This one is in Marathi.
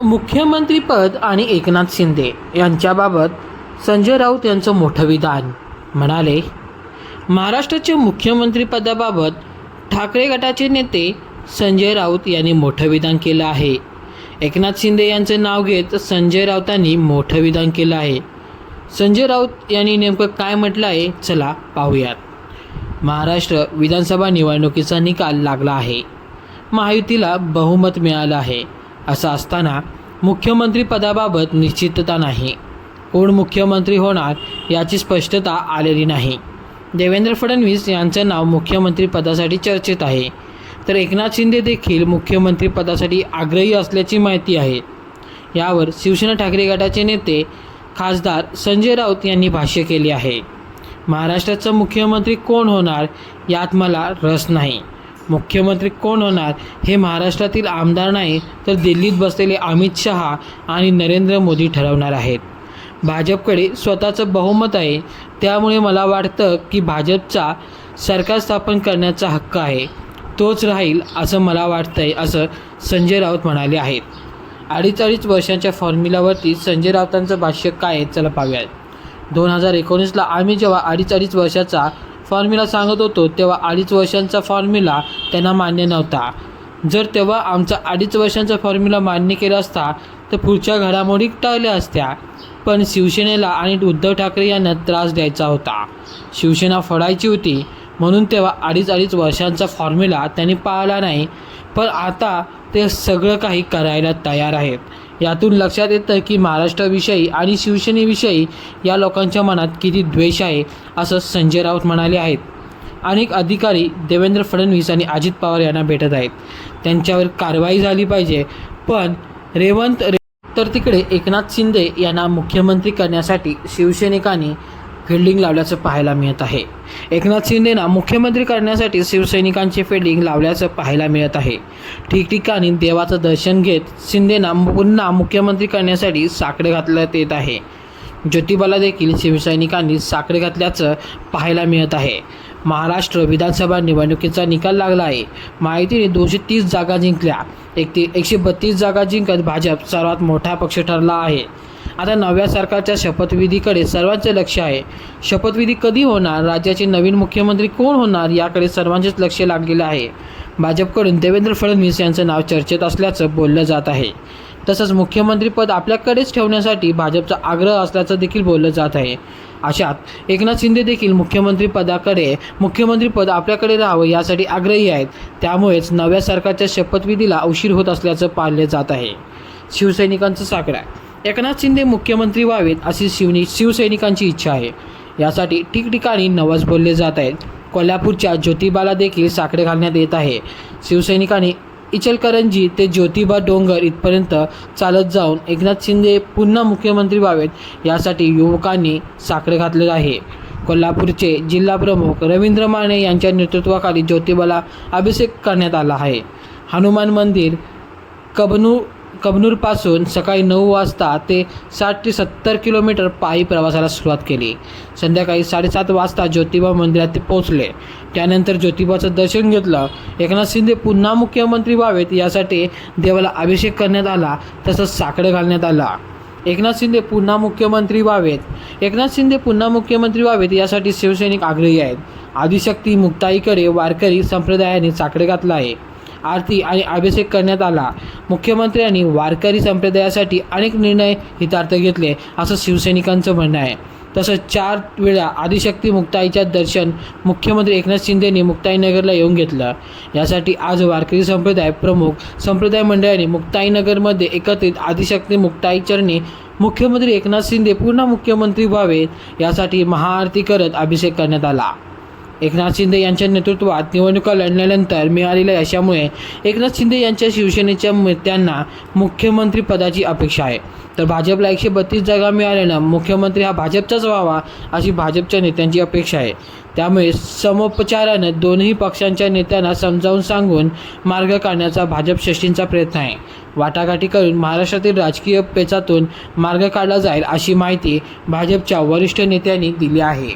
मुख्यमंत्रीपद आणि एकनाथ शिंदे यांच्याबाबत संजय राऊत यांचं मोठं विधान. म्हणाले, महाराष्ट्राच्या मुख्यमंत्रीपदाबाबत ठाकरे गटाचे नेते संजय राऊत यांनी मोठं विधान केलं आहे. एकनाथ शिंदे यांचं नाव घेत संजय राऊतांनी मोठं विधान केलं आहे. संजय राऊत यांनी नेमकं काय म्हटलं आहे, चला पाहूयात. महाराष्ट्र विधानसभा निवडणुकीचा निकाल लागला आहे. महायुतीला बहुमत मिळालं आहे. असं असताना मुख्यमंत्रीपदाबाबत निश्चितता नाही. कोण मुख्यमंत्री होणार याची स्पष्टता आलेली नाही. देवेंद्र फडणवीस यांचं नाव मुख्यमंत्रीपदासाठी चर्चेत आहे, तर एकनाथ शिंदे देखील मुख्यमंत्रीपदासाठी आग्रही असल्याची माहिती आहे. यावर शिवसेना ठाकरे गटाचे नेते खासदार संजय राऊत यांनी भाष्य केले आहे. महाराष्ट्राचा मुख्यमंत्री कोण होणार यात मला रस नाही. मुख्यमंत्री कोण होणार हे महाराष्ट्रातील आमदार नाही, तर दिल्लीत बसलेले अमित शहा आणि नरेंद्र मोदी ठरवणार आहेत. भाजपकडे स्वतःचं बहुमत आहे, त्यामुळे मला वाटतं की भाजपचा सरकार स्थापन करण्याचा हक्क आहे, तोच राहील असं मला वाटतंय, असं संजय राऊत म्हणाले आहेत. 2.5 वर्षांच्या फॉर्म्युलावरती संजय राऊतांचं भाष्य काय आहे, चला पाहूयात. 2019ला आम्ही जेव्हा 2.5 वर्षाचा फॉर्म्युला सांगत होतो, तेव्हा 2.5 वर्षांचा फॉर्म्युला त्यांना मान्य नव्हता. जर तेव्हा आमचा 2.5 वर्षांचा फॉर्म्युला मान्य केला असता तर पुढच्या घडामोडी टाळल्या असत्या. पण शिवसेनेला आणि उद्धव ठाकरे यांना त्रास द्यायचा होता. शिवसेना फोडायची होती, म्हणून तेव्हा 2.5 वर्षांचा फॉर्म्युला त्यांनी पाळला नाही. पण आता ते सगळं काही करायला तयार आहेत. यातून लक्षात येतं की महाराष्ट्राविषयी आणि शिवसेनेविषयी या लोकांच्या मनात किती द्वेष आहे, असं संजय राऊत म्हणाले आहेत. अनेक अधिकारी देवेंद्र फडणवीस आणि अजित पवार यांना भेटत आहेत. त्यांच्यावर कारवाई झाली पाहिजे. पण तर तिकडे एकनाथ शिंदे यांना मुख्यमंत्री करण्यासाठी शिवसैनिकांनी फिल्डिंग लावल्याचं पाहायला मिळत आहे. एकनाथ शिंदेंना मुख्यमंत्री करण्यासाठी शिवसैनिकांची फिल्डिंग लावल्याचं पाहायला मिळत आहे. ठिकठिकाणी देवाचं दर्शन घेत शिंदेंना पुन्हा मुख्यमंत्री करण्यासाठी साकडे घातल्यात येत आहे. ज्योतिबाला देखील शिवसैनिकांनी साकडे घातल्याचं पाहायला मिळत आहे. महाराष्ट्र विधानसभा निवडणुकीचा निकाल लागला आहे. महायुतीने 230 जागा जिंकल्या. 132 जागा जिंकत भाजप सर्वात मोठा पक्ष ठरला आहे. आता नव्या सरकारच्या शपथविधीकडे सर्वांचे लक्ष आहे. शपथविधी कधी होणार, राज्याचे नवीन मुख्यमंत्री कोण होणार याकडे सर्वांचेच लक्ष लागलेलं आहे. भाजपकडून देवेंद्र फडणवीस यांचं नाव चर्चेत असल्याचं बोललं जात आहे. तसंच मुख्यमंत्रीपद आपल्याकडेच ठेवण्यासाठी भाजपचा आग्रह असल्याचं देखील बोललं जात आहे. अशात एकनाथ शिंदे देखील मुख्यमंत्रीपद आपल्याकडे राहावं यासाठी आग्रही आहेत. त्यामुळेच नव्या सरकारच्या शपथविधीला उशीर होत असल्याचं पाहिले जात आहे. शिवसैनिकांचा साकडा. एकनाथ शिंदे मुख्यमंत्री व्हावेत अशी शिवसैनिकांची इच्छा आहे. यासाठी ठिकठिकाणी नवस बोलले जात आहेत. कोल्हापूरच्या ज्योतिबाला देखील साकडे घालण्यात येत आहे. शिवसैनिकांनी इचलकरंजी ते ज्योतिबा डोंगर इथपर्यंत चालत जाऊन एकनाथ शिंदे पुन्हा मुख्यमंत्री व्हावेत यासाठी युवकांनी साकडे घातले आहे. कोल्हापूरचे जिल्हाप्रमुख रवींद्र माने यांच्या नेतृत्वाखाली ज्योतिबाला अभिषेक करण्यात आला आहे. हनुमान मंदिर कबनूरपासून सकाळी 9 वाजता ते 60 ते 70 किलोमीटर पायी प्रवासाला सुरुवात केली. संध्याकाळी 7:30 वाजता ज्योतिबा मंदिरात ते पोहोचले. त्यानंतर ज्योतिबाचं दर्शन घेतलं. एकनाथ शिंदे पुन्हा मुख्यमंत्री व्हावेत यासाठी देवाला अभिषेक करण्यात आला, तसंच साकडं घालण्यात आला. एकनाथ शिंदे पुन्हा मुख्यमंत्री व्हावेत यासाठी शिवसैनिक आग्रही आहेत. आदिशक्ती मुक्ताईकडे वारकरी संप्रदायाने साकडे घातला आहे. आरती आणि अभिषेक करण्यात आला. मुख्यमंत्र्यांनी वारकरी संप्रदायासाठी अनेक निर्णय हितार्थ घेतले असं शिवसैनिकांचं म्हणणं आहे. तसंच 4 वेळा आदिशक्ती मुक्ताईच्या दर्शन मुख्यमंत्री एकनाथ शिंदेंनी मुक्ताईनगरला येऊन घेतलं. यासाठी आज वारकरी संप्रदाय प्रमुख संप्रदाय मंडळाने मुक्ताईनगरमध्ये एकत्रित आदिशक्ती मुक्ताई चरणी मुख्यमंत्री एकनाथ शिंदे पुन्हा मुख्यमंत्री व्हावेत यासाठी महाआरती करत अभिषेक करण्यात आला. एकनाथ शिंदे यांच्या नेतृत्वात निवडणुका लढल्यानंतर मिळालेल्या यशामुळे एकनाथ शिंदे यांच्या शिवसेनेच्या नेत्यांना मुख्यमंत्रीपदाची अपेक्षा आहे. तर भाजपला 132 जागा मिळाल्यानं मुख्यमंत्री हा भाजपचाच व्हावा अशी भाजपच्या नेत्यांची अपेक्षा आहे. त्यामुळे समोपचारानं दोन्ही पक्षांच्या नेत्यांना समजावून सांगून मार्ग काढण्याचा भाजप श्रेष्ठींचा प्रयत्न आहे. वाटाघाटी करून महाराष्ट्रातील राजकीय पेचातून मार्ग काढला जाईल अशी माहिती भाजपच्या वरिष्ठ नेत्यांनी दिली आहे.